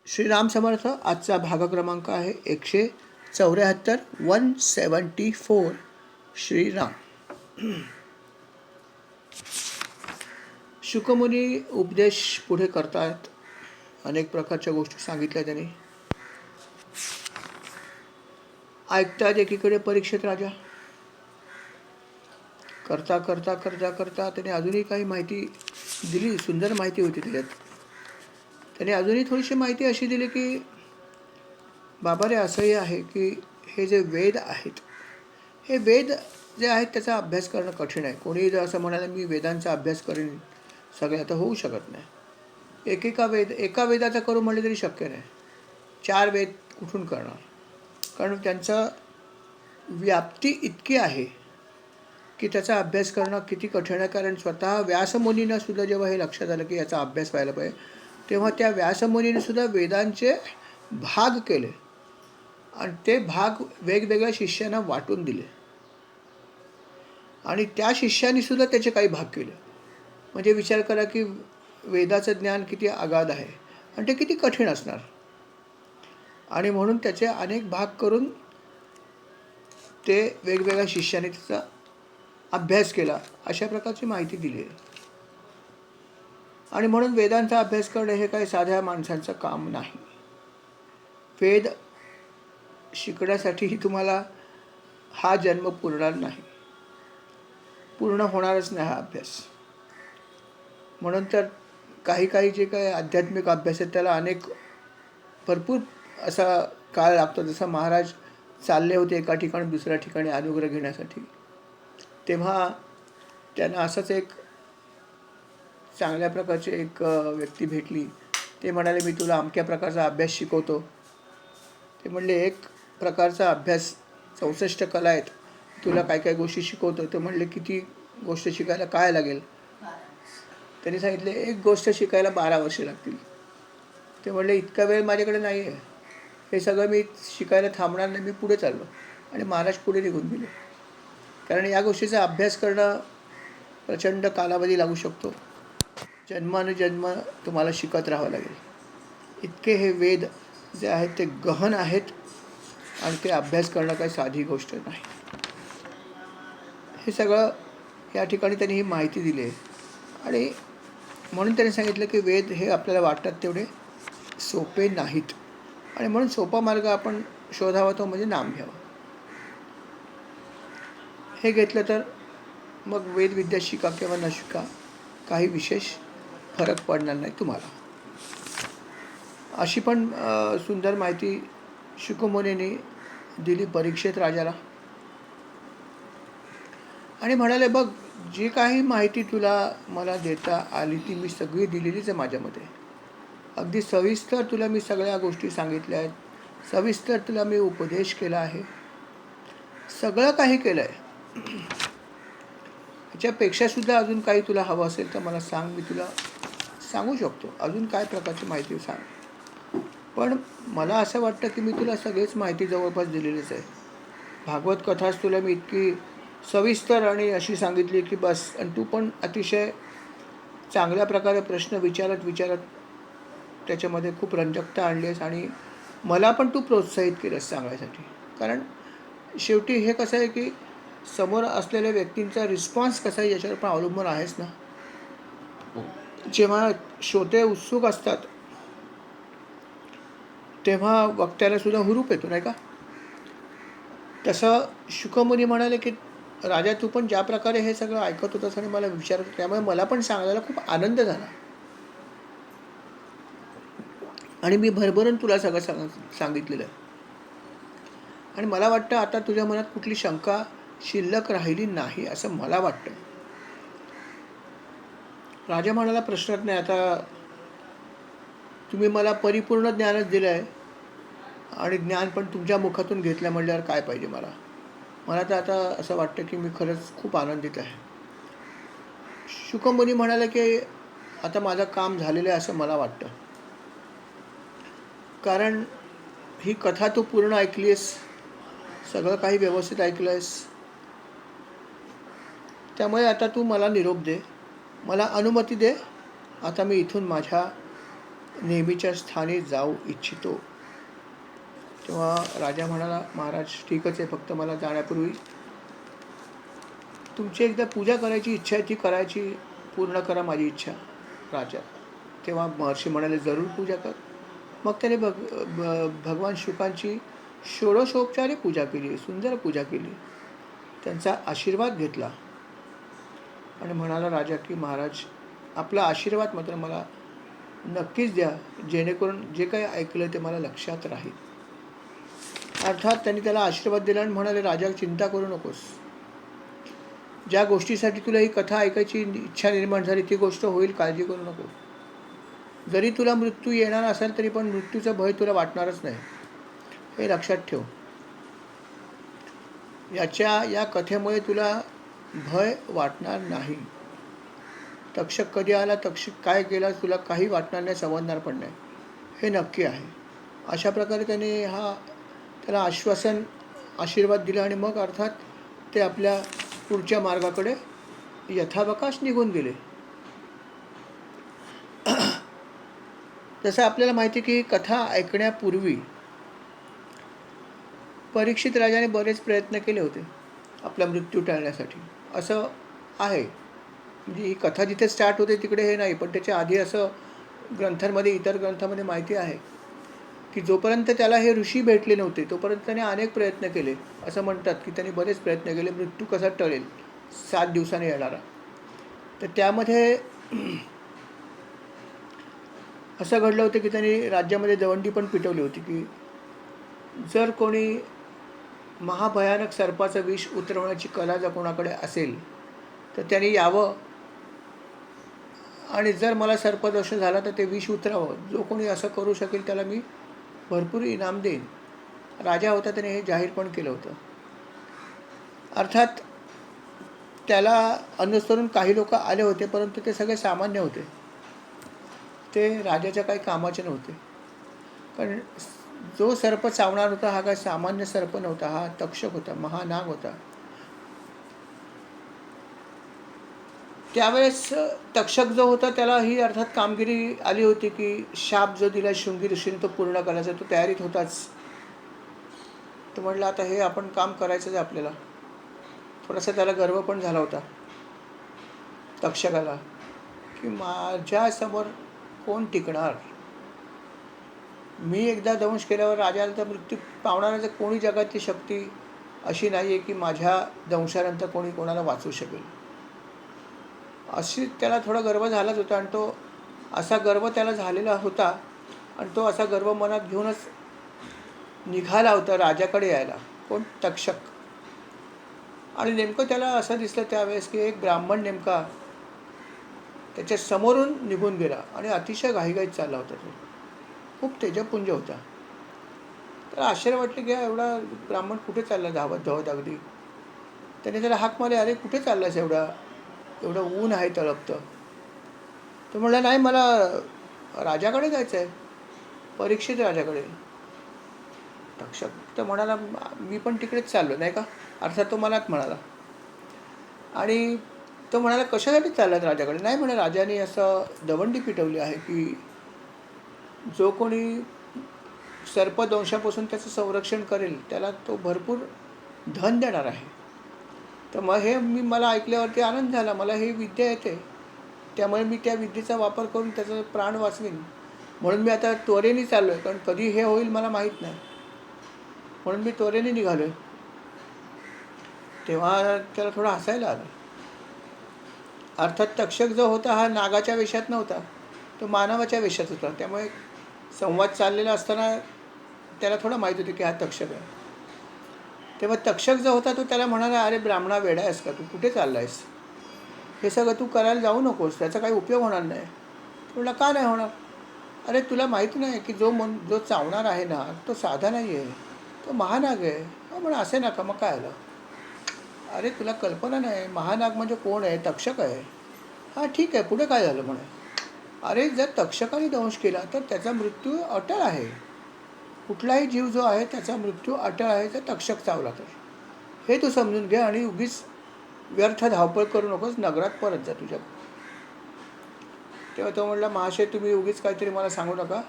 श्रीराम समर्थ. आजचा भाग क्रमांक आहे 174 174. श्रीराम. शुकमुनी उपदेश पुढे करतायत. अनेक प्रकारच्या गोष्टी सांगितल्या त्यांनी. ऐकतात एकीकडे परीक्षित राजा. करता करता करता करता त्याने अजूनही काही माहिती दिली. सुंदर माहिती होती त्याच्यात. त्याने अजूनही थोडीशी माहिती अशी दिली की बाबा रे, असंही आहे की हे जे वेद आहेत, हे वेद जे आहेत त्याचा अभ्यास करणं कठीण आहे. कोणीही जर असं म्हणालं मी वेदांचा अभ्यास करेन सगळ्या, तर होऊ शकत नाही. एका वेदाचा करू म्हटलं तरी शक्य नाही. 4 वेद कुठून करणार? कारण त्यांचा व्याप्ती इतकी आहे की त्याचा अभ्यास करणं किती कठीण आहे. कारण स्वतः व्यासमुनींना सुद्धा जेव्हा हे लक्षात आलं की याचा अभ्यास व्हायला पाहिजे, तेव्हा त्या व्यासमुनीने सुद्धा वेदांचे भाग केले आणि ते भाग वेगवेगळ्या शिष्यांना वाटून दिले आणि त्या शिष्यांनी सुद्धा त्याचे काही भाग केले. म्हणजे विचार करा की वेदाचं ज्ञान किती अगाध आहे आणि ते किती कठीण असणार. आणि म्हणून त्याचे अनेक भाग करून ते वेगवेगळ्या शिष्यांनी त्याचा अभ्यास केला, अशा प्रकारची माहिती दिली आहे. आणि म्हणून वेदांचा अभ्यास करणे हे काही साध्या माणसांचं काम नाही. वेद शिकण्यासाठीही तुम्हाला हा जन्म पुरणार नाही, पूर्ण होणारच नाही हा अभ्यास. म्हणून तर काही जे काही आध्यात्मिक अभ्यास आहेत त्याला भरपूर असा काळ लागतो. जसं महाराज चालले होते एका ठिकाणी दुसऱ्या ठिकाणी अनुग्रह घेण्यासाठी, तेव्हा त्यांना असंच एक चांगल्या प्रकारची एक व्यक्ती भेटली. ते म्हणाले मी तुला अमक्या प्रकारचा अभ्यास शिकवतो. ते म्हणले एक प्रकारचा अभ्यास 64 कला आहेत, तुला काय काय गोष्टी शिकवतो. ते म्हणले किती गोष्ट शिकायला काय लागेल? त्यांनी सांगितले एक गोष्ट शिकायला 12 वर्षे लागतील. ते म्हणले इतका वेळ माझ्याकडे नाही आहे, हे सगळं मी शिकायला थांबणार नाही, मी पुढे चाललो. आणि महाराज पुढे निघून गेले. कारण या गोष्टीचा अभ्यास करणं प्रचंड कालावधी लागू शकतो. जन्मानुजन्म तुम्हाला शिकत राहावं लागेल. इतके हे वेद जे आहेत ते गहन आहेत आणि ते अभ्यास करणं काही साधी गोष्ट नाही. हे सगळं या ठिकाणी त्यांनी ही माहिती दिली आहे. आणि म्हणून त्यांनी सांगितलं की वेद हे आपल्याला वाटतात तेवढे सोपे नाहीत. आणि म्हणून सोपा मार्ग आपण शोधावा, तो म्हणजे नाम घ्यावा. हे घेतलं तर मग वेदविद्या शिका किंवा न शिका काही विशेष फरक पडणार नाही तुम्हाला. अशी पण सुंदर माहिती शुकमुनीने दिली परीक्षित राजाला. आणि म्हणाले बघ, जी काही माहिती तुला मला देता आली ती मी सगळी दिलेलीच आहे माझ्यामध्ये. अगदी सविस्तर तुला मी सगळ्या गोष्टी सांगितल्या आहेत. सविस्तर तुला मी उपदेश केला आहे. सगळं काही केलं आहे. ह्याच्यापेक्षा सुद्धा अजून काही तुला हवं असेल तर मला सांग, मी तुला सांगू शकतो. अजून काय प्रकारची माहिती सांग. पण मला असं वाटतं की मी तुला सगळीच माहिती जवळपास दिलेलीच आहे. भागवत कथाच तुला मी इतकी सविस्तर आणि अशी सांगितली की बस. आणि तू पण अतिशय चांगल्या प्रकारे प्रश्न विचारत त्याच्यामध्ये खूप रंजकता आणली आहेस आणि मला पण तू प्रोत्साहित केलंस सांगण्यासाठी. कारण शेवटी हे कसं आहे की समोर असलेल्या व्यक्तींचा रिस्पॉन्स कसा आहे याच्यावर पण अवलंबून आहेच ना. जेव्हा श्रोते उत्सुक असतात तेव्हा वक्त्याला सुद्धा हुरूप येतो, नाही का? तसं शुकमुनी म्हणाले की राजा, तू पण ज्या प्रकारे हे सगळं ऐकत होतास आणि मला विचारत, त्यामुळे मला पण सांगायला खूप आनंद झाला आणि मी भरभरून तुला सगळं सांगितलेलं आहे. आणि मला वाटतं आता तुझ्या मनात कुठली शंका शिल्लक राहिली नाही असं मला वाटतं. राजा म्हणाला प्रश्नच नाही. आता तुम्ही मला परिपूर्ण ज्ञानच दिलं आहे आणि ज्ञान पण तुमच्या मुखातून घेतलं म्हटल्यावर काय पाहिजे मला तर आता असं वाटतं की मी खरंच खूप आनंदित आहे. शुकमुनी म्हणाले की आता माझं काम झालेलं आहे असं मला वाटतं. कारण ही कथा तू पूर्ण ऐकली आहेस, सगळं काही व्यवस्थित ऐकलं आहेस. त्यामुळे आता तू मला निरोप दे, मला अनुमती दे. आता मी इथून माझ्या नेहमीच्या स्थानी जाऊ इच्छितो. तेव्हा राजा म्हणाला, महाराज ठीकच आहे, फक्त मला जाण्यापूर्वी तुमची एकदा पूजा करायची इच्छा आहे, ती करायची, पूर्ण करा माझी इच्छा राजा. तेव्हा महर्षी म्हणाले, जरूर पूजा कर. मग त्याने भगवान शुकांची षोडशोपचारे पूजा केली, सुंदर पूजा केली, त्यांचा आशीर्वाद घेतला आणि म्हणाला राजा की महाराज आपला आशीर्वाद मात्र मला नक्कीच द्या, जेणेकरून जे काही ऐकलं ते मला लक्षात राहील. अर्थात त्यांनी त्याला आशीर्वाद दिला आणि म्हणाले, राजा चिंता करू नकोस, ज्या गोष्टीसाठी तुला ही कथा ऐकायची इच्छा निर्माण झाली ती गोष्ट होईल, काळजी करू नको. जरी तुला मृत्यू येणार असेल तरी पण मृत्यूचं भय तुला वाटणारच नाही, हे लक्षात ठेव. या कथेमुळे तुला भय वाटणार नाही. तक्षक कधी आला, तक्षक काय केला, तुला काही वाटणार नाही, समजणार पण नाही, हे नक्की आहे. अशा प्रकारे त्याला आशीर्वाद दिला आणि मग अर्थात ते आपल्या पुढच्या मार्गाकडे यथावकाश निघून गेले. जसं आपल्याला माहिती की कथा ऐकण्यापूर्वी परीक्षित राजाने बरेच प्रयत्न केले होते आपला मृत्यू टाळण्यासाठी, असं आहे. म्हणजे ही कथा जिथे स्टार्ट होते तिकडे हे नाही, पण त्याच्या आधी असं इतर ग्रंथामध्ये माहिती आहे की जोपर्यंत त्याला हे ऋषी भेटले नव्हते तोपर्यंत त्याने अनेक प्रयत्न केले. असं म्हणतात की त्यांनी बरेच प्रयत्न केले, मृत्यू कसा टळेल 7 दिवसांनी येणारा. तर त्यामध्ये असं घडलं होतं की त्यांनी राज्यामध्ये दवंडी पण पिटवली होती की जर कोणी महाभयानक सर्पाचं विष उतरवण्याची कला जर कोणाकडे असेल तर त्यांनी यावं आणि जर मला सर्पदोष झाला तर ते विष उतरावं. जो कोणी असं करू शकेल त्याला मी भरपूर इनाम देईन. राजा होता त्याने हे जाहीर पण केलं होतं. अर्थात त्याला अनुसरून काही लोक आले होते, परंतु ते सगळे सामान्य होते, ते राजाच्या काही कामाचे नव्हते. कारण जो सर्प चावणार होता हा काही सामान्य सर्प नव्हता, हा तक्षक होता, महानाग होता. त्यावेळेस तक्षक जो होता त्याला ही अर्थात कामगिरी आली होती की शाप जो दिला शृंगी ऋषीने तो पूर्ण करायचा, तो तयारीत होताच. तो म्हटलं आता हे आपण काम करायचंच आहे आपल्याला. थोडासा त्याला गर्व पण झाला होता तक्षकाला की माझ्यासमोर कोण टिकणार, मी एकदा दंश केल्यावर राजाला तर मृत्यू पावणाऱ्याचं कोणी जगातली शक्ती अशी नाही आहे की माझ्या दंशानंतर कोणी कोणाला वाचवू शकेल. अशी त्याला थोडा गर्व झालाच होता आणि तो असा गर्व त्याला झालेला होता आणि तो असा गर्व मनात घेऊनच निघाला होता राजाकडे यायला, कोण तक्षक. आणि नेमकं त्याला असं दिसलं त्यावेळेस की एक ब्राह्मण नेमका त्याच्या समोरून निघून गेला आणि अतिशय घाईघाईत चालला होता. तो खूप तेजपुंज होता. तर आश्चर्य वाटलं की एवढा ब्राह्मण कुठे चालला धावत धावत अगदी. त्याने त्याला हाक मारली, अरे कुठे चाललास, एवढं ऊन आहे तळपतं. तो म्हणला नाही मला राजाकडे जायचं आहे, परीक्षित राजाकडे. तक्षक तर म्हणाला मी पण तिकडेच चाललो नाही का, अर्थात तो मनात म्हणाला. आणि तो म्हणाला कशासाठी चाललात राजाकडे. नाही म्हणे राजाने असं दवंडी पिटवली आहे की जो कोणी सर्पदंशापासून त्याचं संरक्षण करेल त्याला तो भरपूर धन देणार आहे. तर मग मला ऐकल्यावरती आनंद झाला, मला ही विद्या येते, त्यामुळे मी त्या विद्येचा वापर करून त्याचा प्राण वाचवीन. म्हणून मी आता त्वरेने चाललो आहे, कारण कधी हे होईल मला माहीत नाही, म्हणून मी त्वरेने निघालो आहे. तेव्हा त्याला थोडं हसायला आलं. अर्थात तक्षक जो होता हा नागाच्या वेशात नव्हता, तो मानवाच्या वेशात होता. त्यामुळे संवाद चाललेला असताना त्याला थोडं माहीत होतं की हा तक्षक आहे. तेव्हा तक्षक जो होता तो त्याला म्हणाला, अरे ब्राह्मणा वेडा आहेस का, तू कुठे चालला आहेस, हे सगळं तू करायला जाऊ नकोस, त्याचा काही उपयोग होणार नाही. म्हटलं का नाही होणार, अरे तुला माहिती नाही की जो चावणार आहे ना तो साधा नाही आहे, तो महानाग आहे. म्हणा असे नका, मग काय आलं, अरे तुला कल्पना नाही महानाग म्हणजे कोण आहे, तक्षक आहे. हां ठीक आहे, पुढे काय झालं म्हणे, अरे जर तक्षकाने दंश केला तर त्याचा मृत्यू अटळ आहे, कुठलाही जीव जो आहे त्याचा मृत्यू अटळ आहे जर तक्षक चावला तर. हे तू समजून घे आणि उगीच व्यर्थ धावपळ करू नकोस, नगरात परत जा तुझ्या. तेव्हा तो म्हणला, महाशय तुम्ही उगीच काहीतरी मला सांगू नका,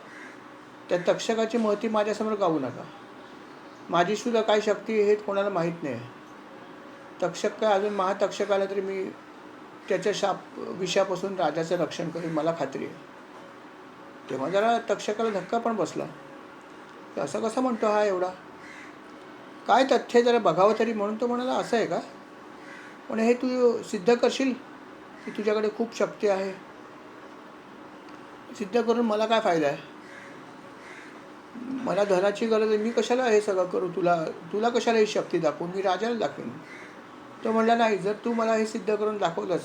त्या तक्षकाची महती माझ्यासमोर गाऊ नका. माझीसुद्धा काय शक्ती हे कोणाला माहीत नाही. तक्षक काय अजून महातक्षक आला तरी मी त्याच्या विषापासून राजाचं रक्षण करेन, मला खात्री आहे. तेव्हा जरा तक्षकाला धक्का पण बसला, की असं कसं म्हणतो हा एवढा, काय तथ्य जरा बघावं तरी. म्हणून तो म्हणाला, असं आहे का, पण हे तू सिद्ध करशील की तुझ्याकडे खूप शक्ती आहे? सिद्ध करून मला काय फायदा आहे? मला धनाची गरज आहे, मी कशाला हे सगळं करू, तुला कशाला ही शक्ती दाखवू, मी राजाला दाखवेन. तो म्हणला, नाही, जर तू मला हे सिद्ध करून दाखवलंस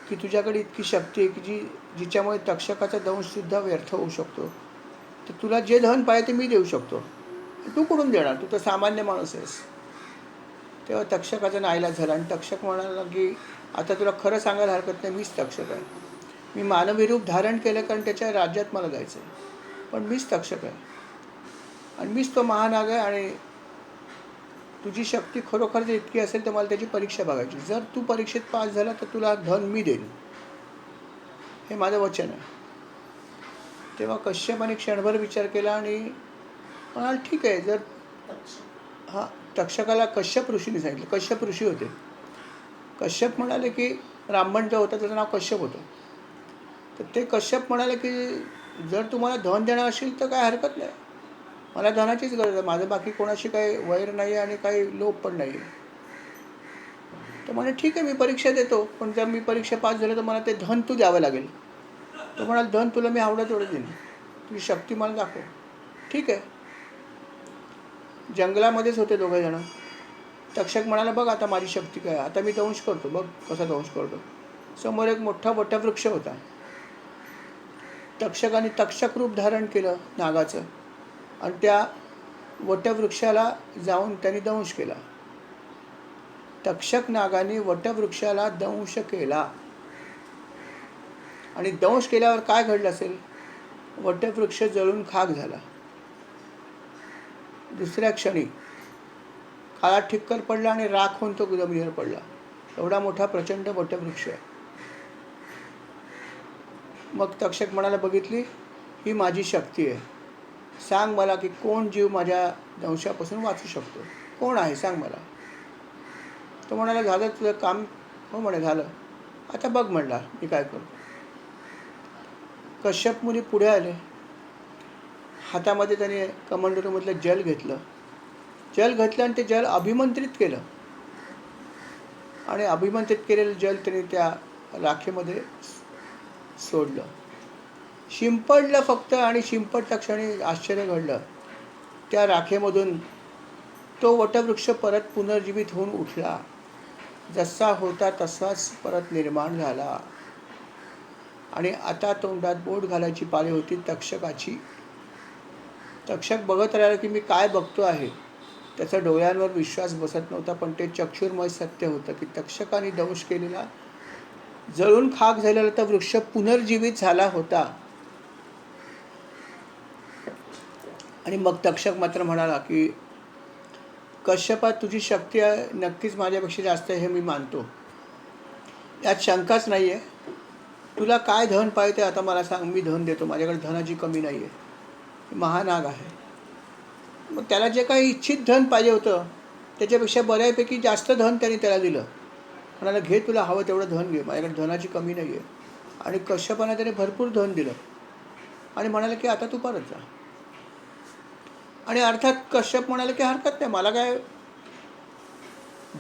की तुझ्याकडे इतकी शक्ती आहे की जिच्यामुळे तक्षकाचा दंशसुद्धा व्यर्थ होऊ शकतो, तर तुला जे धन पाहिजे ते मी देऊ शकतो. तू कुठून देणार, तू तर सामान्य माणूस आहेस. तेव्हा तक्षकाचा नाईलाज झाला आणि तक्षक म्हणाला की आता तुला खरं सांगायला हरकत नाही, मीच तक्षक आहे. मी मानवी रूप धारण केलं कारण त्याच्या राज्यात मला जायचं आहे, पण मीच तक्षक आहे आणि मीच तो महानाग आहे. आणि तुझी शक्ती खरोखर जर इतकी असेल तर मला त्याची परीक्षा बघायची. जर तू परीक्षेत पास झाला तर तुला धन मी देईन, हे माझं वचन आहे. तेव्हा कश्यपाने क्षणभर विचार केला आणि म्हणाल, ठीक आहे. जर तक्षकाला कश्यप ऋषीने सांगितलं. कश्यप ऋषी होते. कश्यप म्हणाले की ब्राह्मण जो होता त्याचं नाव कश्यप होतं. तर ते कश्यप म्हणाले की जर तुम्हाला धन देणार असेल तर काय हरकत नाही, मला धनाचीच गरज आहे. माझं बाकी कोणाशी काही वैर नाही आणि काही लोभ पण नाही आहे. तर म्हणे, ठीक आहे, मी परीक्षा देतो, पण जर मी परीक्षा पास झालं तर मला ते धन तू द्यावं लागेल. तो म्हणाल, धन तुला मी आवडत तेवढं देईन, तुझी शक्ती मला दाखव. ठीक आहे. जंगलामध्येच होते दोघे जण. तक्षक म्हणाला, बघ आता माझी शक्ती काय, आता मी दंश करतो, बघ कसा दंश करतो. समोर एक मोठा वटवृक्ष होता. तक्षकाने तक्षक रूप धारण केलं नागाचं आणि त्या वटवृक्षाला जाऊन त्यांनी दंश केला. तक्षक नागाने वटवृक्षाला दंश केला आणि दंश केल्यावर काय घडलं असेल, वटवृक्ष जळून खाक झाला. दुसऱ्या क्षणी काळा ठिक्कर पडला आणि राख होऊन तो जमिनीवर पडला. एवढा मोठा प्रचंड वटवृक्ष आहे. मग तक्षक म्हणाला, बघितली, ही माझी शक्ती आहे. सांग मला की कोण जीव माझ्या दंशापासून वाचू शकतो, कोण आहे, सांग मला. तो म्हणाला, झालं तुझं काम. हो म्हणे, झालं, आता बघ म्हणला मी काय करतो. कश्यप मुनी पुढे आले. हातामध्ये त्याने कमंडलूमधलं जल घेतलं आणि ते जल अभिमंत्रित केलं आणि अभिमंत्रित केलेलं जल त्याने त्या राखेमध्ये सोडलं. शिंपडलं फक्त आणि शिंपडत्या क्षणी आश्चर्य घडलं. त्या राखेमधून तो वटवृक्ष परत पुनर्जीवित होऊन उठला. जसा होता तसाच परत निर्माण झाला आणि आता तोंडात बोट घालायची पाळी होती तक्षकाची. तक्षक बघत राहिला की मी काय बघतो आहे. त्याचा डोळ्यांवर विश्वास बसत नव्हता, पण ते चक्षुर्मय सत्य होतं की तक्षकाने दंश केलेला, जळून खाक झालेला तर वृक्ष पुनर्जीवित झाला होता. आणि मग तक्षक मात्र म्हणाला की कश्यपा, तुझी शक्ती नक्कीच माझ्यापेक्षा जास्त आहे हे मी मानतो, यात शंकाच नाही आहे. तुला काय धन पाहिजे आता मला सांग, मी धन देतो, माझ्याकडे धनाची कमी नाही आहे. महानाग आहे. मग त्याला जे काही इच्छित धन पाहिजे होतं त्याच्यापेक्षा बऱ्यापैकी जास्त धन त्याने त्याला दिलं. म्हणाला, घे, तुला हवं तेवढं धन घे, माझ्याकडे धनाची कमी नाही आहे. आणि कश्यपाने त्याने भरपूर धन दिलं आणि म्हणाले की आता तू परत जा. आणि अर्थात कश्यप म्हणाले की हरकत नाही, मला काय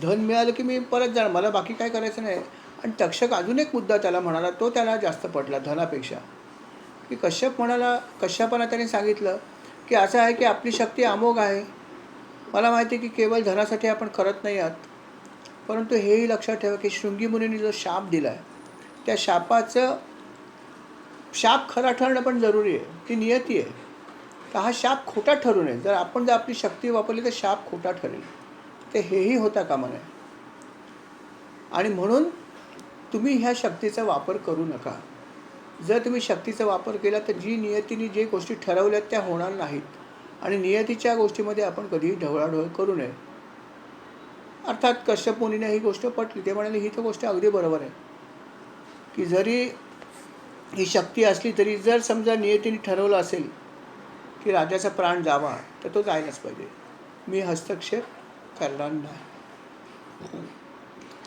धन मिळालं की मी परत जाणार, मला बाकी काय करायचं नाही. आणि तक्षक अजून एक मुद्दा त्याला म्हणाला, तो त्याला जास्त पटला धनापेक्षा. की कश्यपाने त्याने सांगितलं की असं आहे की आपली शक्ती अमोघ आहे. मला माहिती आहे की केवळ धनासाठी आपण करत नाही आहात, परंतु हेही लक्षात ठेवा की शृंगी मुनीने जो शाप दिला आहे त्या शाप खरा ठरणं पण जरुरी आहे, ती नियती आहे. तर हा शाप खोटा ठरू नये. जर आपली शक्ती वापरली तर शाप खोटा ठरेल, ते हेही होता कामा नये. आणि म्हणून तुम्ही ह्या शक्तीचा वापर करू नका. जर तुम्ही शक्तीचा वापर केला तर नियतीने जे गोष्टी ठरवल्यात त्या होणार नाहीत आणि नियतीच्या गोष्टीमध्ये आपण कधीही ढवळाढवळ करू नये. अर्थात कश्यप मुनीने ही गोष्ट पटली. ते म्हणाले, ही तर गोष्ट अगदी बरोबर आहे की जरी ही शक्ती असली तरी जर समजा नियतीने ठरवलं असेल की राजाचा प्राण जावा तर तो जायलाच पाहिजे. मी हस्तक्षेप करणार नाही.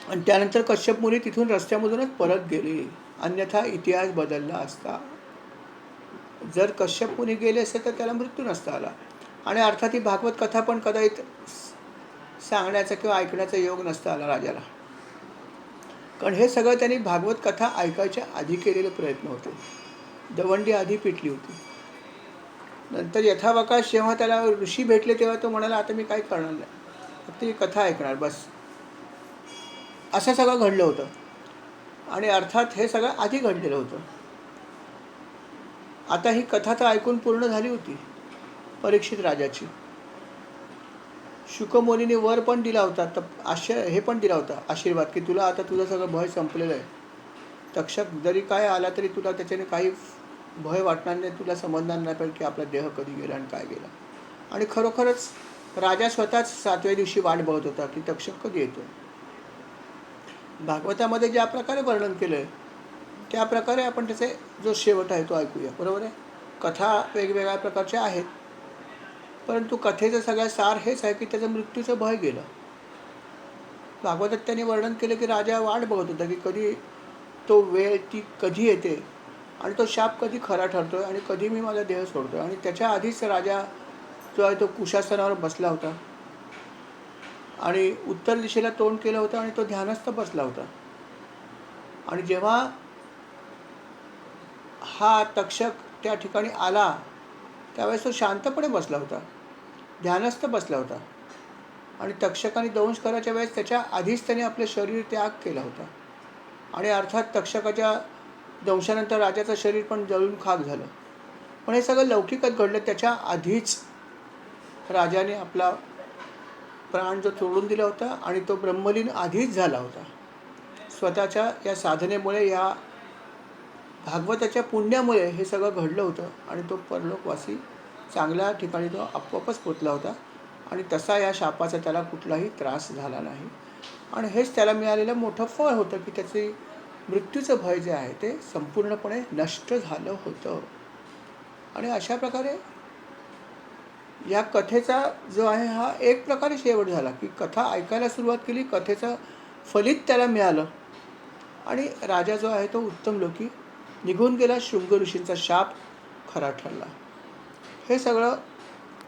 आणि त्यानंतर कश्यप मुनी तिथून रस्त्यामधूनच परत गेले. अन्यथा इतिहास बदलला असता. जर कश्यप मुनी गेले असते तर त्याला मृत्यू नसता आला. आणि अर्थात ही भागवत कथा पण कदाचित सांगण्याचा किंवा ऐकण्याचा योग नसता आला राजाला. कारण हे सगळं त्यांनी भागवत कथा ऐकायच्या आधी केलेले प्रयत्न होते. दवंडी आधी पिटली होती. नंतर यथावकाश जेव्हा त्याला ऋषी भेटले तेव्हा तो म्हणाला, आता मी काही करणार नाही, फक्त ही कथा ऐकणार बस. असं सगळं घडलं होतं. आणि अर्थात हे सगळं आधी घडलेलं होतं. आता ही कथा तर ऐकून पूर्ण झाली होती परीक्षित राजाची. शुकमुनीने वर पण दिला होता, हे पण दिला होता आशीर्वाद की तुला आता तुझं सगळं भय संपलेलं आहे. तक्षक जरी काय आला तरी तुला त्याच्याने काही भय वाटणार नाही, तुला समजणार नाही पाहिजे की आपला देह कधी गेला आणि काय गेला. आणि खरोखरच राजा स्वतःच 7व्या दिवशी वाट बघत होता की तक्षक कधी येतो. भागवतामध्ये ज्या प्रकारे वर्णन केलं आहे त्या प्रकारे आपण त्याचे जो शेवट आहे तो ऐकूया. बरोबर आहे. कथा वेगवेगळ्या प्रकारच्या आहेत, परंतु कथेचं सगळं सार हेच आहे की त्याचं मृत्यूचं भय गेलं. भागवतात त्यांनी वर्णन केलं की राजा वाट बघत होता की कधी तो वेळ ती कधी येते आणि तो शाप कधी खरा ठरतोय आणि कधी मी माझा देह सोडतोय. आणि त्याच्या आधीच राजा जो आहे तो कुशासनावर बसला होता आणि उत्तर दिशेला तोंड केलं होतं आणि तो ध्यानस्थ बसला होता. आणि जेव्हा हा तक्षक त्या ठिकाणी आला त्यावेळेस तो शांतपणे बसला होता, ध्यानस्थ बसला होता. आणि तक्षकाने दंश करायच्या वेळेस त्याच्या आधीच त्याने आपले शरीर त्याग केला होता. आणि अर्थात तक्षकाच्या दंशानंतर राजाचं शरीर पण जळून खाक झालं. पण हे सगळं लौकिकच घडलं. त्याच्या आधीच राजाने आपला प्राण जो सोडून दिला होता आणि तो ब्रह्मलीन आधीच झाला होता. स्वतःच्या या साधनेमुळे, या भागवताच्या पुण्यामुळे हे सगळं घडलं होतं. आणि तो परलोकवासी चांगल्या ठिकाणी तो आपोआपच पोचला होता. आणि तसा या शापाचा त्याला कुठलाही त्रास झाला नाही. आणि हेच त्याला मिळालेलं मोठं फळ होतं की त्याचे मृत्यूचं भय जे आहे ते संपूर्णपणे नष्ट झालं होतं. आणि अशा प्रकारे या कथेचा जो आहे हा एक प्रकारे शेवट झाला की कथा ऐकायला सुरुवात केली, कथेचं फलित त्याला मिळालं आणि राजा जो आहे तो उत्तम लोकी निघून गेला. शृंग ऋषींचा शाप खरा ठरला. हे सगळं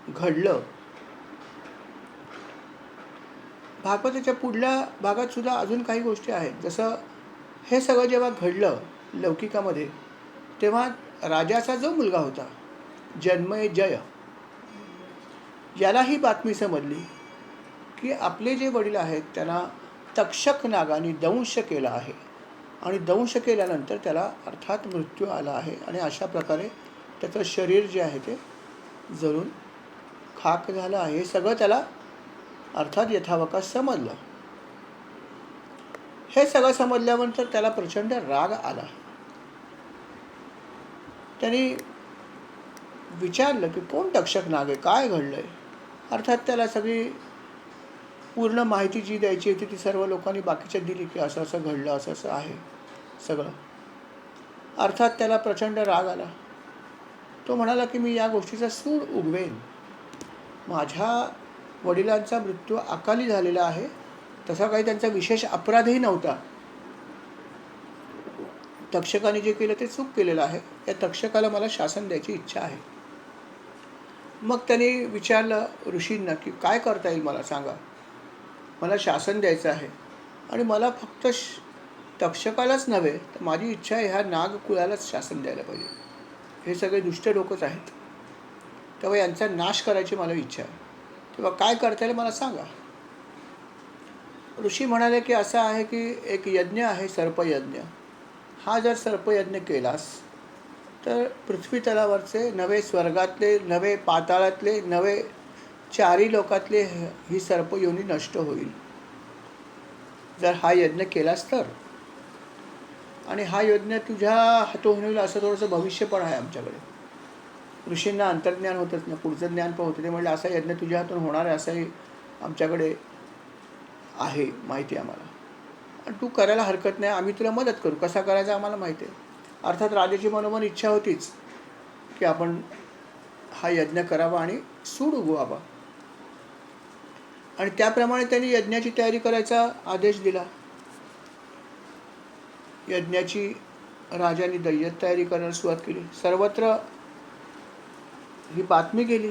घडलं. भागवताच्या पुढल्या भागात सुद्धा अजून काही गोष्टी आहेत. जसं हे सगळं जेव्हा घडलं लौकिकामध्ये तेव्हा राजाचा जो मुलगा होता जन्मेजय, याला ही बातमी समजली की आपले जे वडील आहेत त्यांना तक्षक नागाने दंश केला आहे आणि दंश केल्यानंतर त्याला अर्थात मृत्यू आला आहे. आणि अशा प्रकारे त्याचं शरीर जे आहे ते जळून खाक झालं आहे. हे सगळं त्याला अर्थात यथावकाश समजलं. हे सगळं समजल्यानंतर त्याला प्रचंड राग आला. त्यांनी विचारलं की कोण तक्षक नाग आहे, काय घडलंय. अर्थात त्याला सगळी पूर्ण माहिती जी द्यायची होती ती सर्व लोकांनी बाकीच्या दिली की असं असं घडलं, असं असं आहे सगळं. अर्थात त्याला प्रचंड राग आला. तो म्हणाला की मी या गोष्टीचा सूड उगवेन. माझ्या वडिलांचा मृत्यू अकाली झालेला आहे, तसा काही त्यांचा विशेष अपराधही नव्हता. तक्षकाने जे केलं ते चूक केलेलं आहे. या तक्षकाला मला शासन द्यायची इच्छा आहे. मग त्यांनी विचारलं ऋषींना की काय करता येईल मला सांगा, मला शासन द्यायचं आहे आणि मला फक्त तक्षकालाच नव्हे तर माझी इच्छा आहे ह्या नागकुळालाच शासन द्यायला पाहिजे. हे सगळे दुष्ट लोकच आहेत, तेव्हा यांचा नाश करायची मला इच्छा आहे. तेव्हा काय करता येईल मला सांगा. ऋषी म्हणाले की असं आहे की एक यज्ञ आहे सर्पयज्ञ. हा जर सर्पयज्ञ केलास तर पृथ्वी तलावरचे नवे स्वर्गातले, नवे पाताळातले, नवे चारी लोकातले ही सर्पयोनी नष्ट होईल जर हा यज्ञ केलास तर. आणि हा यज्ञ तुझ्या हातून होईल असं थोडंसं भविष्य पण आहे आमच्याकडे. ऋषींना अंतर्ज्ञान होतंच ना, पुढचं ज्ञान पण होतं. ते म्हणलं असा यज्ञ तुझ्या हातून होणार आहे असंही आमच्याकडे आहे, माहिती आहे आम्हाला. आणि तू करायला हरकत नाही, आम्ही तुला मदत करू. कसा करायचा आम्हाला माहिती आहे. अर्थात राजाची मनोमन इच्छा होतीच की आपण हा यज्ञ करावा आणि सूड उगवावा, आणि त्याप्रमाणे त्यांनी यज्ञाची तयारी करायचा आदेश दिला. यज्ञाची राजाने दैयत तयारी करायला सुरुवात केली. सर्वत्र ही बातमी गेली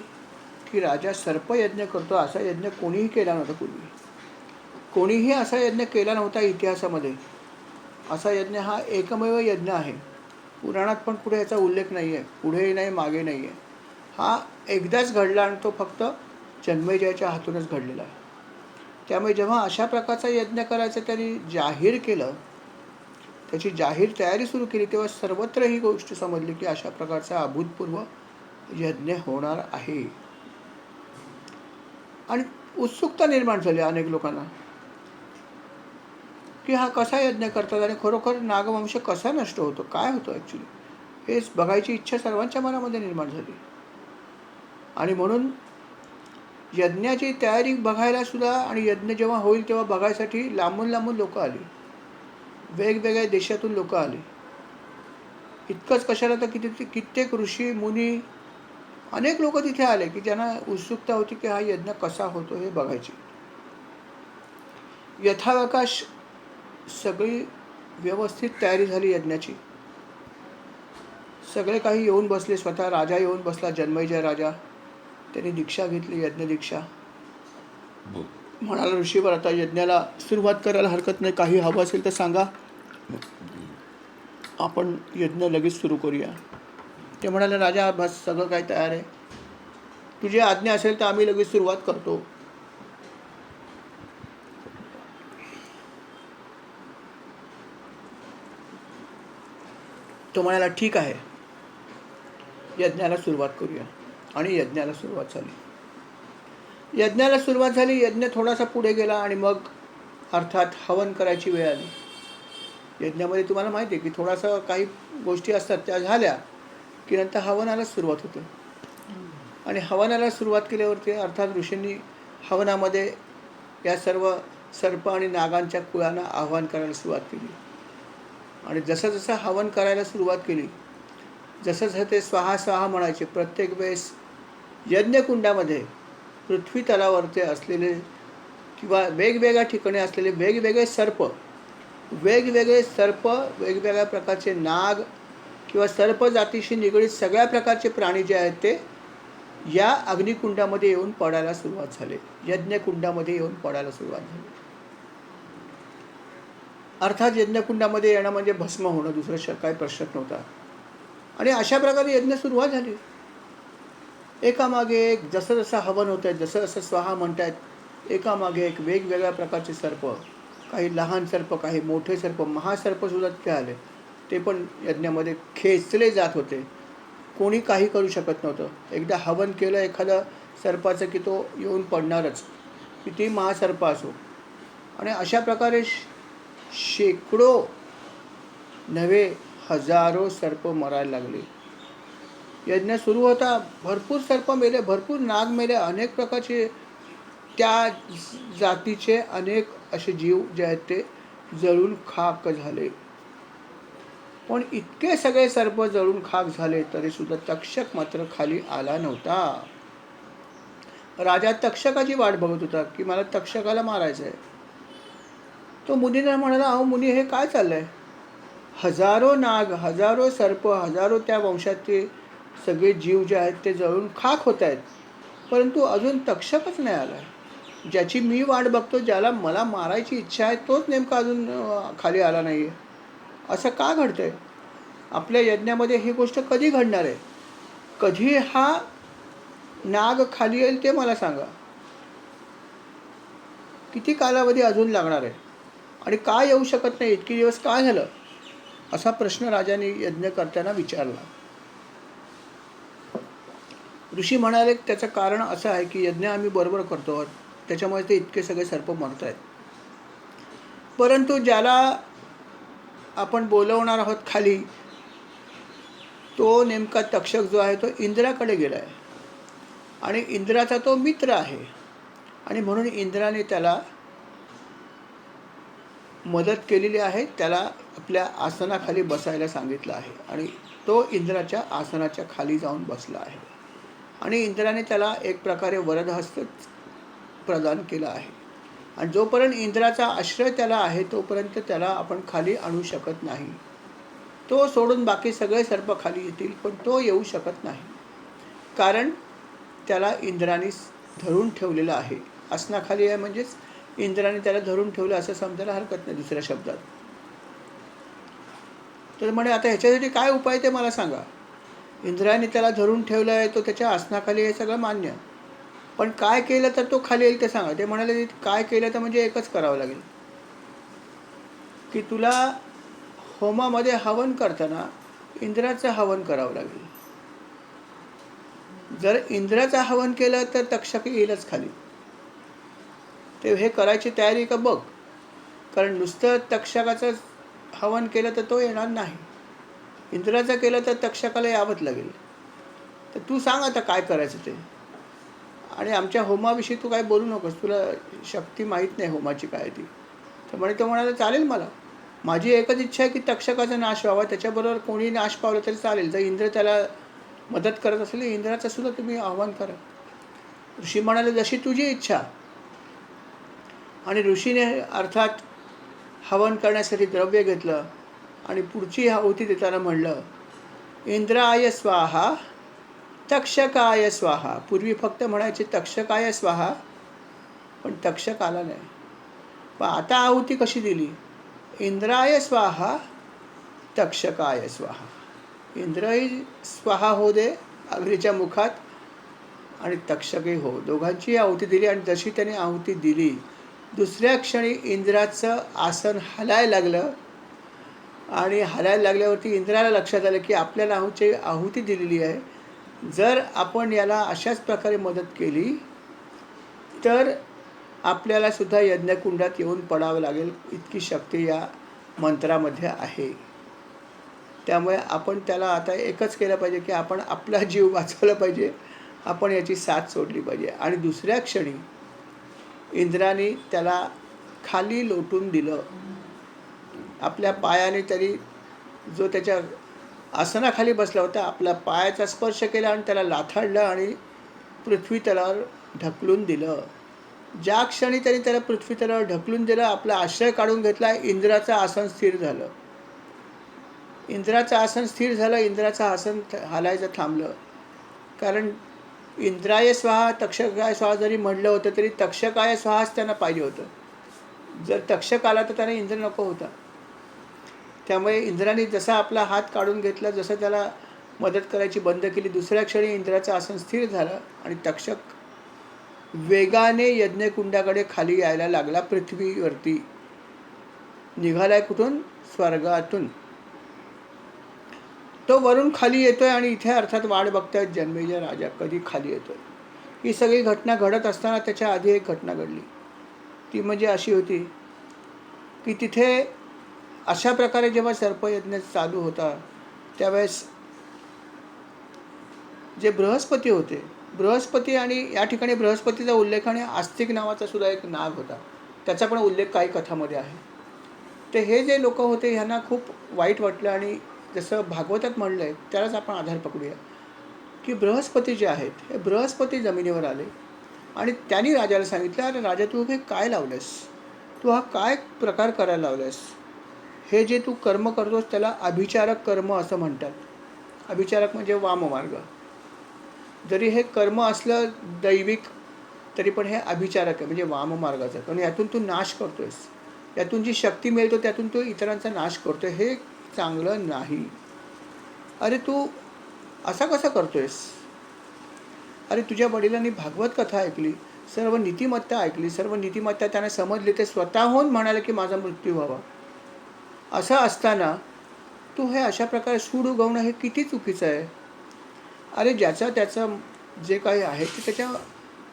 की राजा सर्पयज्ञ करतो. असा यज्ञ कोणीही केला नव्हता पूर्वी. कोणीही असा यज्ञ केला नव्हता इतिहासामध्ये. असा यज्ञ हा एकमेव यज्ञ आहे. पुराणात पण कुठे याचा उल्लेख नाही आहे, पुढेही नाही मागे नाही आहे. हा एकदाच घडला आणि तो फक्त जन्मेजयाच्या हातूनच घडलेला आहे. त्यामुळे जेव्हा अशा प्रकारचा यज्ञ करायचं त्यांनी जाहीर केलं, त्याची जाहीर तयारी सुरू केली, तेव्हा सर्वत्र ही गोष्ट समजली की अशा प्रकारचा अभूतपूर्व यज्ञ होणार आहे. आणि उत्सुकता निर्माण झाली अनेक लोकांना की हा कसा यज्ञ करतात आणि खरोखर नागवंश कसा नष्ट होतो, काय होतं ॲक्च्युली, हे बघायची इच्छा सर्वांच्या मनामध्ये निर्माण झाली. आणि म्हणून यज्ञाची तयारी बघायला सुद्धा, आणि यज्ञ जेव्हा होईल तेव्हा बघायसाठी लांबून लांबून लोक आली, वेगवेगळ्या देशातून लोक आली. इतकंच कशाला तर कित्येक ऋषी मुनी अनेक लोक तिथे आले की ज्यांना उत्सुकता होती की हा यज्ञ कसा होतो हे बघायची. यथावकाश सगळी व्यवस्थित तयारी झाली यज्ञाची. सगळे काही येऊन बसले. स्वतः राजा येऊन बसला, जन्मेजय राजा. त्यांनी दीक्षा घेतली, यज्ञ दीक्षा. म्हणाला ऋषीवर आता यज्ञाला सुरुवात करायला हरकत नाही, काही हवं असेल तर सांगा, आपण यज्ञ लगेच सुरू करूया. ते म्हणाले राजा बस सगळं काही तयार आहे, तुझी आज्ञा असेल तर आम्ही लगेच सुरुवात करतो. तो म्हणाला ठीक आहे, यज्ञाला सुरुवात करूया. आणि यज्ञाला सुरुवात झाली. यज्ञाला सुरुवात झाली. यज्ञ थोडासा पुढे गेला आणि मग अर्थात हवन करायची वेळ आली. यज्ञामध्ये तुम्हाला माहिती आहे की थोडासा काही गोष्टी असतात, त्या झाल्या की नंतर हवनाला सुरुवात होते. आणि हवनाला सुरुवात केल्यावरती अर्थात ऋषींनी हवनामध्ये या सर्व सर्प आणि नागांच्या कुळांना आवाहन करायला सुरुवात केली. आणि जसं जसं हवन करायला सुरुवात केली, जसं जसं ते स्वाहा स्वाहा म्हणायचे, प्रत्येक वेळेस यज्ञकुंडामध्ये पृथ्वी तलावरती असलेले किंवा वेगवेगळ्या ठिकाणी असलेले वेगवेगळे सर्प, वेगवेगळ्या प्रकारचे नाग किंवा सर्प जातीशी निगडीत सगळ्या प्रकारचे प्राणी जे आहेत ते या अग्निकुंडामध्ये येऊन पडायला सुरुवात झाले. यज्ञकुंडामध्ये येऊन पडायला सुरुवात झाली. अर्थात यज्ञकुंडामध्ये येणं म्हणजे भस्म होणं, दुसरं काही प्रश्न नव्हता. आणि अशा प्रकारे यज्ञ सुरुवात झाली. एकामागे एक जसं जसं हवन होत आहे, जसं जसं स्वाहा म्हणत आहेत, एकामागे एक वेगवेगळ्या प्रकारचे सर्प, काही लहान सर्प, काही मोठे सर्प, महासर्पसुद्धा तिथे आले. ते पण यज्ञामध्ये खेचले जात होते. कोणी काही करू शकत नव्हतं. एकदा हवन केलं एखादा सर्पाचं की तो येऊन पडणारच, किती महासर्प असो. आणि अशा प्रकारे शेकडो नव्हे हजारो सर्प मरायला लागले. यज्ञ सुरू होता, भरपूर सर्प मेले, भरपूर नाग मेले, अनेक प्रकारचे त्या जातीचे अनेक असे जीव जे आहेत ते जळून खाक झाले. पण इतके सगळे सर्प जळून खाक झाले तरीसुद्धा तक्षक मात्र खाली आला नव्हता. राजा तक्षकाची वाट बघत होता की मला तक्षकाला मारायचं आहे. तो मुनींना म्हणाला, अहो मुनी, हे काय चाललंय? हजारो नाग, हजारो सर्प, हजारो त्या वंशाचे सगळे जीव जे आहेत ते जळून खाक होत आहेत, परंतु अजून तक्षकच नाही आला. ज्याची मी वाट बघतो, ज्याला मला मारायची इच्छा आहे, तोच नेमका अजून खाली आला नाही आहे. असं का घडतंय? आपल्या यज्ञामध्ये ही गोष्ट कधी घडणार आहे? कधी हा नाग खाली येईल ते मला सांगा. किती कालावधी अजून लागणार आहे? आणि का येऊ शकत नाही? इतके दिवस काय झालं? असा प्रश्न राजाने यज्ञकर्त्यांना विचारला. ऋषी म्हणाले, त्याचं कारण असं आहे की यज्ञ आम्ही बरोबर करतो, त्याच्यामुळे ते इतके सगळे सर्प मरत आहेत. परंतु ज्याला आपण बोलवणार आहोत खाली, तो नेमका तक्षक जो आहे तो इंद्राकडे गेला आहे. आणि इंद्राचा तो मित्र आहे. आणि म्हणून इंद्राने त्याला मदत केलेली आहे, त्याला आपल्या आसनाखाली बसायला सांगितलं आहे आणि तो इंद्राच्या आसनाच्या खाली जाऊन बसला आहे आणि इंद्राने त्याला एक प्रकारे वरदहस्त प्रदान केला आहे आणि जोपर्यंत इंद्राचा आश्रय त्याला आहे तोपर्यंत त्याला आपण खाली आणू शकत नाही. तो सोडून बाकी सगळे सर्प खाली येतील, पण तो येऊ शकत नाही, कारण त्याला इंद्राने धरून ठेवलेलं आहे. आसनाखाली आहे म्हणजेच इंद्राने त्याला धरून ठेवलं असं समजायला हरकत नाही दुसऱ्या शब्दात. तर म्हणे आता ह्याच्यासाठी काय उपाय ते मला सांगा. इंद्राने त्याला धरून ठेवलं आहे, तो त्याच्या आसनाखाली आहे, सगळं मान्य, पण काय केलं तर तो खाली येईल ते सांगा. ते म्हणाले काय केलं तर म्हणजे एकच करावं लागेल की तुला होमामध्ये हवन करताना इंद्राचं हवन करावं लागेल. जर इंद्राचं हवन केलं तर तक्षक येईलच खाली. ते हे करायची तयारी का बघ, कारण नुसतं तक्षकाचं हवन केलं तर तो येणार नाही. इंद्राचं केलं तर तक्षकाला यावंच लागेल. तर तू सांग आता काय करायचं ते. आणि आमच्या होमाविषयी तू काय बोलू नकोस, तुला शक्ती माहीत नाही होमाची काय ती. तर म्हणे तो म्हणाला चालेल, मला माझी एकच इच्छा आहे की तक्षकाचा नाश व्हावा, त्याच्याबरोबर कोणी नाश पावलं तरी चालेल. जर इंद्र त्याला मदत करत असेल इंद्राचं सुद्धा तुम्ही आव्हान करा. ऋषी म्हणाले जशी तुझी इच्छा. आणि ऋषीने अर्थात हवन करण्यासाठी द्रव्य घेतलं आणि पुढची आहुती देताना म्हणलं इंद्राय स्वाहा तक्षकाय स्वाहा. पूर्वी फक्त म्हणायचे तक्षकाय स्वाहा, पण तक्षक आला नाही. पण आता आहुती कशी दिली, इंद्राय स्वाहा तक्षकाय स्वाहा. इंद्रही स्वाहा हो दे अग्नीच्या मुखात आणि तक्षकही हो, दोघांची आहुती दिली. आणि जशी त्याने आहुती दिली दुसऱ्या क्षणी इंद्राचं आसन हलायला लागलं आणि हलायला लागल्यावरती इंद्राला लक्षात आलं की आपल्याला आहुती दिलेली आहे, जर आपण याला अशाच प्रकारे मदत केली तर आपल्याला सुद्धा यज्ञकुंडात येऊन पडावं लागेल, इतकी शक्ती या मंत्रामध्ये आहे. त्यामुळे आपण त्याला आता एकच केलं पाहिजे की आपण आपला जीव वाचवला पाहिजे, आपण याची साथ सोडली पाहिजे. आणि दुसऱ्या क्षणी इंद्राने त्याला खाली लोटून दिलं. आपल्या पायाने तरी जो त्याच्या आसनाखाली बसला होता आपला पायाचा स्पर्श केला आणि त्याला लाथाडलं आणि पृथ्वी तलावर ढकलून दिलं. ज्या क्षणी त्याला पृथ्वी तलावर ढकलून दिलं, आपला आश्रय काढून घेतला, इंद्राचं आसन स्थिर झालं. इंद्राचं आसन स्थिर झालं, इंद्राचं आसन हालायचं थांबलं. कारण इंद्राय स्वाहा तक्षकाय स्वाहा जरी म्हटलं होतं तरी तक्षकाय स्वाहाच त्यांना पाहिजे होतं. जर तक्षक आला तर त्यांना इंद्र नको होता. त्यामुळे इंद्राने जसा आपला हात काढून घेतला, जसं त्याला मदत करायची बंद केली, दुसऱ्या क्षणी इंद्राचं आसन स्थिर झालं आणि तक्षक वेगाने यज्ञकुंडाकडे खाली यायला लागला. पृथ्वीवरती निघालाय कुठून, स्वर्गातून. तो वरून खाली येतोय आणि इथे अर्थात वाट बघतायत जन्मेजय राजा कधी खाली येतोय. ही सगळी घटना घडत असताना त्याच्या आधी एक घटना घडली. ती म्हणजे अशी होती की तिथे अशा प्रकारे जेव्हा सर्पयज्ञ चालू होता त्यावेळेस जे बृहस्पती होते, बृहस्पती, आणि या ठिकाणी बृहस्पतीचा उल्लेख आणि आस्तिक नावाचा सुद्धा एक नाग होता, त्याचा पण उल्लेख काही कथामध्ये आहे. ते हे जे लोक होते ह्यांना खूप वाईट वाटलं आणि जसं भागवतात म्हणलं आहे त्यालाच आपण आधार पकडूया की बृहस्पती जे आहेत हे बृहस्पती जमिनीवर आले आणि त्यांनी राजाला सांगितलं, अरे राजा तू हे काय लावलंस, तू हा काय प्रकार करायला लावलास, हे जे तू कर्म करतोस त्याला अभिचारक कर्म असं म्हणतात. अभिचारक म्हणजे वाममार्ग. जरी हे कर्म असलं दैविक तरी पण हे अभिचारक आहे, म्हणजे वाममार्गाचं. कारण यातून तू नाश करतोयस, यातून जी शक्ती मिळतो त्यातून तू इतरांचा नाश करतोय, हे चांगलं नाही. अरे तू असा कसा करतोयस, अरे तुझ्या वडिलांनी भागवत कथा ऐकली, सर्व नीतिमत्ता ऐकली, सर्व नीतिमत्ता त्यांना समजली, ते स्वतःहून म्हणाले की माझा मृत्यू व्हावा. असं असताना तू हे अशा प्रकारे सूड उगवणं हे किती चुकीचं आहे. अरे ज्याचं त्याचं जे काही आहे ते त्याच्या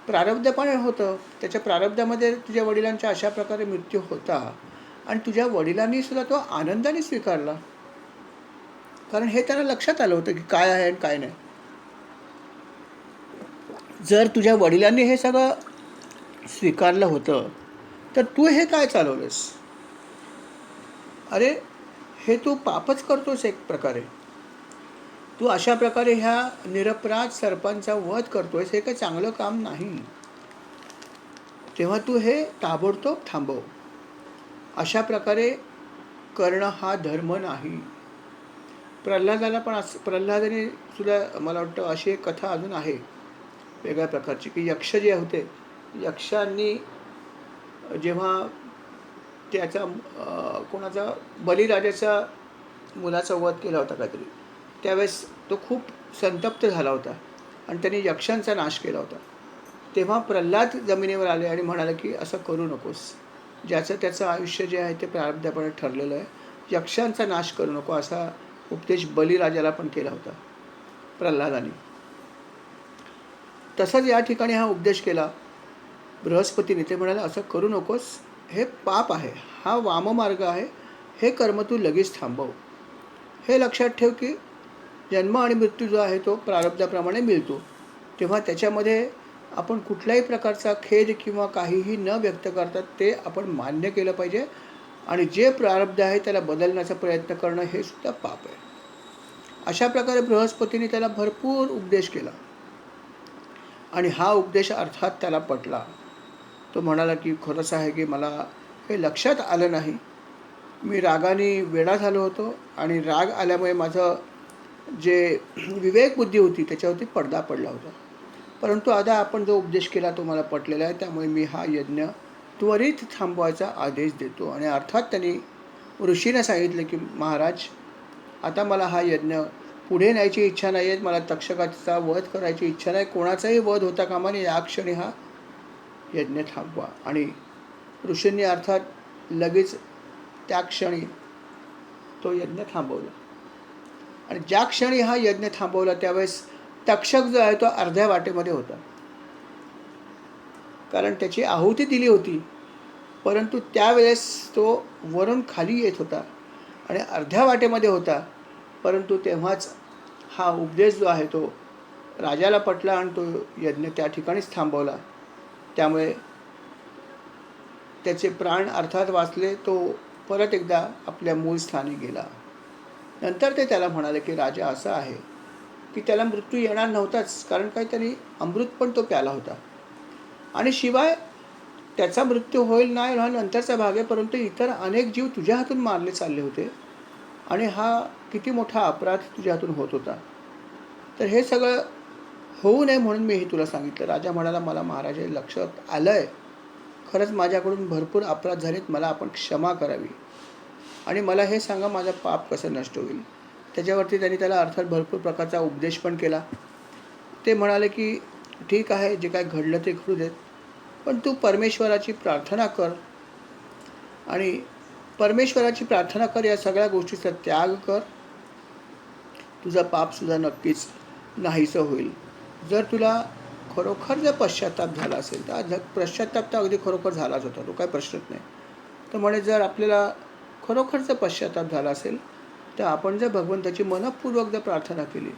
प्रारब्धपणे होतं, त्याच्या प्रारब्धामध्ये तुझ्या वडिलांच्या अशा प्रकारे मृत्यू होता आणि तुझ्या वडिलांनी सुद्धा तो आनंदाने स्वीकारला, कारण हे त्यांना लक्षात आलं होतं की काय आहे आणि काय नाही. जर तुझ्या वडिलांनी हे सगळं स्वीकारलं होतं तर तू हे काय चालवलंस. अरे हे तू पापच करतोस एक प्रकारे. तू अशा प्रकारे ह्या निरपराध सर्पांचा वध करतोयस, हे काही चांगलं काम नाही. तेव्हा तू हे ताबडतोब थांबव. अशा प्रकारे करणं हा धर्म नाही. प्रल्हादाला पण प्रल्हादाने सुद्धा मला वाटतं अशी एक कथा अजून आहे वेगळ्या प्रकारची, की यक्ष जे होते, यक्षांनी जेव्हा त्याचा कोणाचा बलिराजाचा मुलाचा वध केला होता काहीतरी, त्यावेळेस तो खूप संतप्त झाला होता आणि त्यांनी यक्षांचा नाश केला होता. तेव्हा प्रल्हाद जमिनीवर आले आणि म्हणाले की असं करू नकोस. ज्याचं त्याचं आयुष्य जे आहे ते प्रारब्धाप्रमाणे ठरलेलं आहे. यक्षांचा नाश करू नको, असा उपदेश बलिराजाला पण केला होता प्रल्हादाने. तसंच या ठिकाणी हा उपदेश केला बृहस्पतीने. ते म्हणाले असं करू नकोस, हे पाप आहे, हा वाममार्ग आहे, हे कर्म तू लगेच थांबव. हे लक्षात ठेव की जन्म आणि मृत्यू जो आहे तो प्रारब्धाप्रमाणे मिळतो. तेव्हा त्याच्यामध्ये आपण कुठल्याही प्रकारचा खेद किंवा काहीही न व्यक्त करता ते आपण मान्य केलं पाहिजे. आणि जे प्रारब्ध आहे त्याला बदलण्याचा प्रयत्न करणं हे सुद्धा पाप आहे. अशा प्रकारे बृहस्पतीने त्याला भरपूर उपदेश केला आणि हा उपदेश अर्थात त्याला पटला. तो म्हणाला की खरंच आहे की मला हे लक्षात आलं नाही, मी रागाने वेडा झालो होतो आणि राग आल्यामुळे माझं जे विवेकबुद्धी होती त्याच्यावरती पडदा पडला होता. परंतु आता आपण जो उपदेश केला तो मला पटलेला आहे, त्यामुळे मी हा यज्ञ त्वरित थांबवायचा आदेश देतो. आणि अर्थात त्यांनी ऋषीने सांगितलं की महाराज, आता मला हा यज्ञ पुढे न्यायची इच्छा नाही आहे, मला तक्षकाचा वध करायची इच्छा नाही, कोणाचाही वध होता कामा नये, या क्षणी हा यज्ञ थांबवा. आणि ऋषींनी अर्थात लगेच त्या क्षणी तो यज्ञ थांबवला. आणि ज्या क्षणी हा यज्ञ थांबवला त्यावेळेस तक्षक जो आहे तो अर्ध्या वाटेमध्ये होता. कारण त्याची आहुती दिली होती, परंतु त्यावेळेस तो वरून खाली येत होता आणि अर्ध्या वाटेमध्ये होता. परंतु तेव्हाच हा उपदेश जो आहे तो राजाला पटला आणि तो यज्ञ त्या ठिकाणीच थांबवला. त्यामुळे त्याचे प्राण अर्थात वाचले. तो परत एकदा आपल्या मूळ स्थानी गेला. नंतर ते त्याला म्हणाले की राजा असं आहे की त्याला मृत्यू येणार नव्हताच, कारण काय त्यांनी अमृत पण तो प्याला होता. आणि शिवाय त्याचा मृत्यू होईल नाही हा नंतरचा भाग आहे, परंतु इतर अनेक जीव तुझ्या हातून मारले चालले होते आणि हा किती मोठा अपराध तुझ्या हातून होत होता. तर हे सगळं होऊ नये म्हणून मी हे तुला सांगितलं. राजा म्हणाला मला महाराज हे लक्षात आलं आहे, खरंच माझ्याकडून भरपूर अपराध झालेत, मला आपण क्षमा करावी आणि मला हे सांगा माझं पाप कसं नष्ट होईल. त्याच्यावरती त्यांनी त्याला अर्थात भरपूर प्रकारचा उपदेश पण केला. ते म्हणाले की ठीक आहे, जे काय घडलं ते घडू देत, पण तू परमेश्वराची प्रार्थना कर आणि परमेश्वराची प्रार्थना कर, या सगळ्या गोष्टीचा त्याग कर, तुझा पापसुद्धा नक्कीच नाहीसं होईल. जर तुला खरोखर जर पश्चाताप झाला असेल तर पश्चाताप तर अगदी खरोखर झालाच होता, तो काय प्रश्नच नाही. तर म्हणे जर आपल्याला खरोखरचा पश्चाताप झाला असेल तर आपण जर भगवंताची मनःपूर्वक जर प्रार्थना केली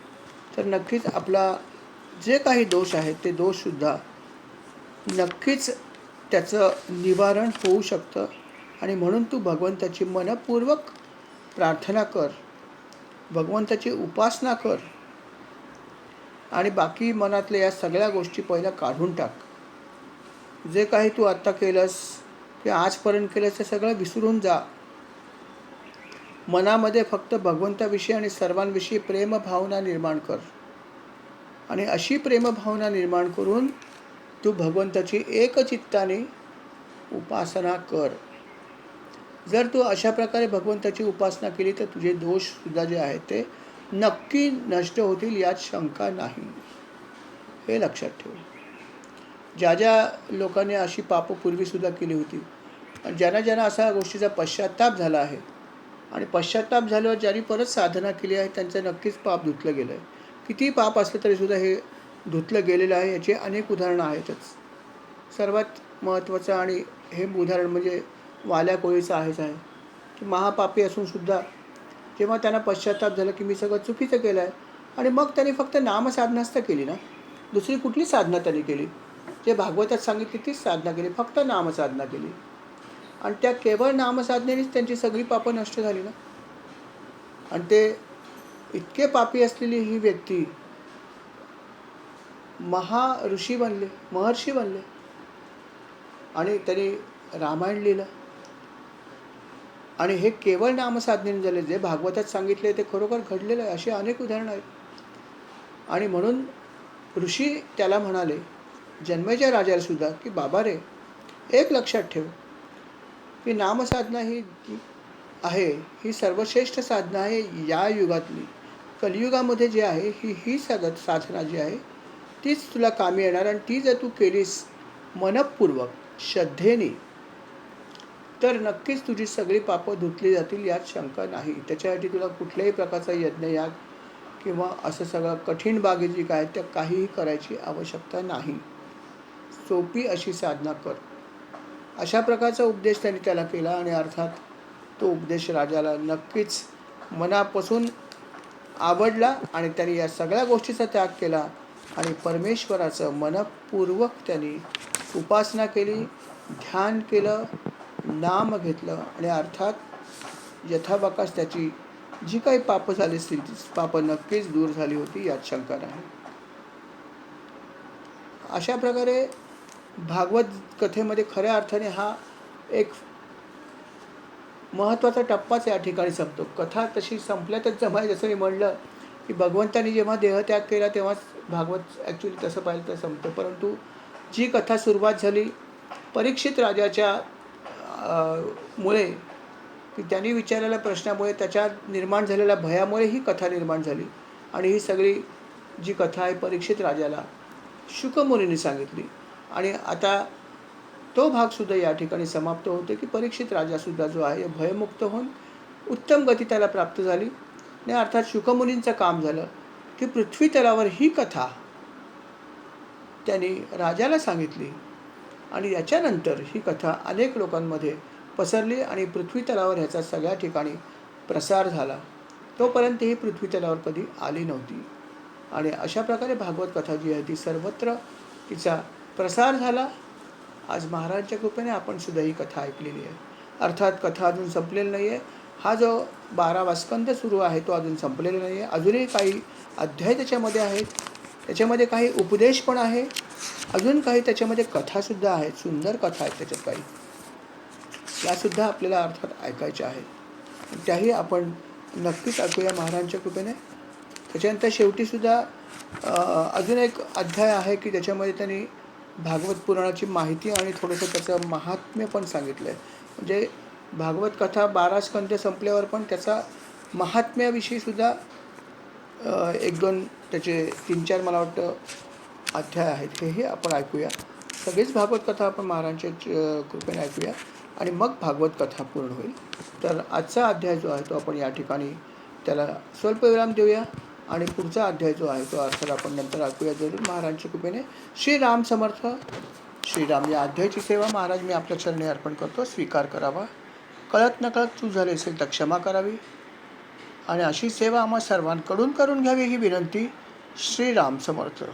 तर नक्कीच आपला जे काही दोष आहेत ते दोषसुद्धा नक्कीच त्याचं निवारण होऊ शकतं. आणि म्हणून तू भगवंताची मनःपूर्वक प्रार्थना कर, भगवंताची उपासना कर आणि बाकी मनातल्या या सगळ्या गोष्टी पहिल्या काढून टाक. जे काही तू आत्ता केलंस किंवा आजपर्यंत केलंस ते सगळं विसरून जा. मनामध्ये फक्त भगवंताविषयी आणि सर्वांविषयी प्रेमभावना निर्माण कर आणि अशी प्रेमभावना निर्माण करून तू भगवंताची एकचित्ताने उपासना कर. जर तू अशा प्रकारे भगवंताची उपासना केली तर तुझे दोषसुद्धा जे आहेत ते नक्की नष्ट होतील, यात शंका नाही. हे लक्षात ठेव. ज्या ज्या लोकांनी अशी पापं पूर्वीसुद्धा केली होती आणि ज्यांना ज्यांना अशा गोष्टीचा पश्चाताप झाला आहे आणि पश्चाताप झाल्यावर ज्यांनी परत साधना केली आहे त्यांचं नक्कीच पाप धुतलं गेलं आहे. किती पाप असलं तरीसुद्धा हे धुतलं गेलेलं आहे. याची अनेक उदाहरणं आहेतच. सर्वात महत्त्वाचं आणि हे उदाहरण म्हणजे वाल्या कोळीचं आहेच आहे की महापापी असूनसुद्धा जेव्हा त्यांना पश्चाताप झाला की मी सगळं चुकीचं केलं आहे आणि मग त्यांनी फक्त नामसाधनाच तर केली ना, दुसरी कुठली साधना त्यांनी केली? जे भागवतात सांगितली तीच साधना केली, फक्त नामसाधना केली. आणि त्या केवळ नामसाधनेनेच त्यांची सगळी पापं नष्ट झाली ना. आणि ते इतके पापी असलेली ही व्यक्ती ऋषी बनले, महर्षी बनले आणि त्यांनी रामायण लिहिलं. आणि हे केवळ नामसाधनेने झाले. जे भागवतात सांगितले ते खरोखर घडलेलं आहे. अशी अनेक उदाहरणं आहेत. आणि म्हणून ऋषी त्याला म्हणाले, जन्मेजय राजाला सुद्धा, की बाबा रे, एक लक्षात ठेव की नामसाधना ही आहे, ही सर्वश्रेष्ठ साधना आहे या युगातली. कलियुगामध्ये जे आहे ही साधना जी आहे तीच तुला कामी येणार. आणि ती जर तू केलीस मनपूर्वक, श्रद्धेने, तर नक्कीच तुझी सगळी पापं धुतली जातील, यात शंका नाही. त्याच्यासाठी तुला कुठल्याही प्रकारचा यज्ञयाग किंवा असं सगळं कठीण बागी जी काय त्या काहीही करायची आवश्यकता नाही. सोपी अशी साधना कर. अशा प्रकारचा उपदेश त्यांनी त्याला केला. आणि अर्थात तो उपदेश राजाला नक्कीच मनापासून आवडला आणि त्यांनी या सगळ्या गोष्टीचा त्याग केला आणि परमेश्वराचं मनपूर्वक त्यांनी उपासना केली, ध्यान केलं, नाम घेतलं. आणि अर्थात यथावकाश त्याची जी काही पापं झाली असतील ती पापं नक्कीच दूर झाली होती, यात शंका नाही. अशा प्रकारे भागवत कथेमध्ये खऱ्या अर्थाने हा एक महत्त्वाचा टप्पाच या ठिकाणी संपतो. कथा तशी संपल्यातच जमाय. जसं मी म्हणलं की भगवंतांनी जेव्हा देहत्याग केला तेव्हाच भागवत ॲक्च्युली तसं पाहिलं तर संपतं. परंतु जी कथा सुरुवात झाली परीक्षित राजाच्या मुळे, की त्यांनी विचारलेल्या प्रश्नामुळे, त्याच्यात निर्माण झालेल्या भयामुळे ही कथा निर्माण झाली. आणि ही सगळी जी कथा आहे परीक्षित राजाला शुकमुनींनी सांगितली. आणि आता तो भागसुद्धा या ठिकाणी समाप्त होतो की परीक्षित राजासुद्धा जो आहे भयमुक्त होऊन उत्तम गती त्याला प्राप्त झाली. आणि अर्थात शुकमुनींचं काम झालं की पृथ्वी तलावर ही कथा त्यांनी राजाला सांगितली. आणि याच्यानंतर ही कथा अनेक लोकांमध्ये पसरली आणि पृथ्वी तलावर ह्याचा सगळ्या ठिकाणी प्रसार झाला. तोपर्यंत ही पृथ्वी तलावर कधी आली नव्हती. आणि अशा प्रकारे भागवत कथा जी आहे ती सर्वत्र तिचा प्रसार झाला. आज महाराजांच्या कृपेने आपण सुद्धा ही कथा ऐकलेली आहे. अर्थात कथा अजून संपलेली नाही आहे. हा जो 12वा स्कंद सुरू आहे तो अजून संपलेला नाही आहे. अजूनही काही अध्याय त्याच्यामध्ये आहेत. त्याच्यामध्ये काही उपदेश पण आहे. अजून काही त्याच्यामध्ये कथासुद्धा आहेत. सुंदर कथा आहेत त्याच्यात काही. यासुद्धा आपल्याला अर्थात ऐकायच्या आहेत. त्याही आपण नक्कीच ऐकूया महाराजांच्या कृपेने. त्याच्यानंतर शेवटीसुद्धा अजून एक अध्याय आहे की त्याच्यामध्ये त्यांनी भागवत पुराणाची माहिती आणि थोडंसं त्याचं महात्म्य पण सांगितलं आहे. म्हणजे भागवत कथा 12 स्कंद संपल्यावर पण त्याचा महात्म्याविषयीसुद्धा 1-2 त्याचे 3-4 मला वाटतं अध्याय आहेत. हेही आपण ऐकूया. सगळीच भागवत कथा आपण महाराजांच्या कृपेने ऐकूया आणि मग भागवत कथा पूर्ण होईल. तर आजचा अध्याय जो आहे तो आपण या ठिकाणी त्याला स्वल्पविराम देऊया आणि पुढचा अध्याय जो आहे तो अर्थात आपण नंतर ऐकूया जरूर महाराजांच्या कृपेने. श्रीराम समर्थ. श्रीराम. या अध्यायाची सेवा महाराज मी आपल्या चरणी अर्पण करतो. स्वीकार करावा. कळत नकळत चूक झाली असेल तर क्षमा करावी आणि अशी सेवा आम्हा सर्वांकडून करून घ्यावी ही विनंती. श्रीराम समर्थ.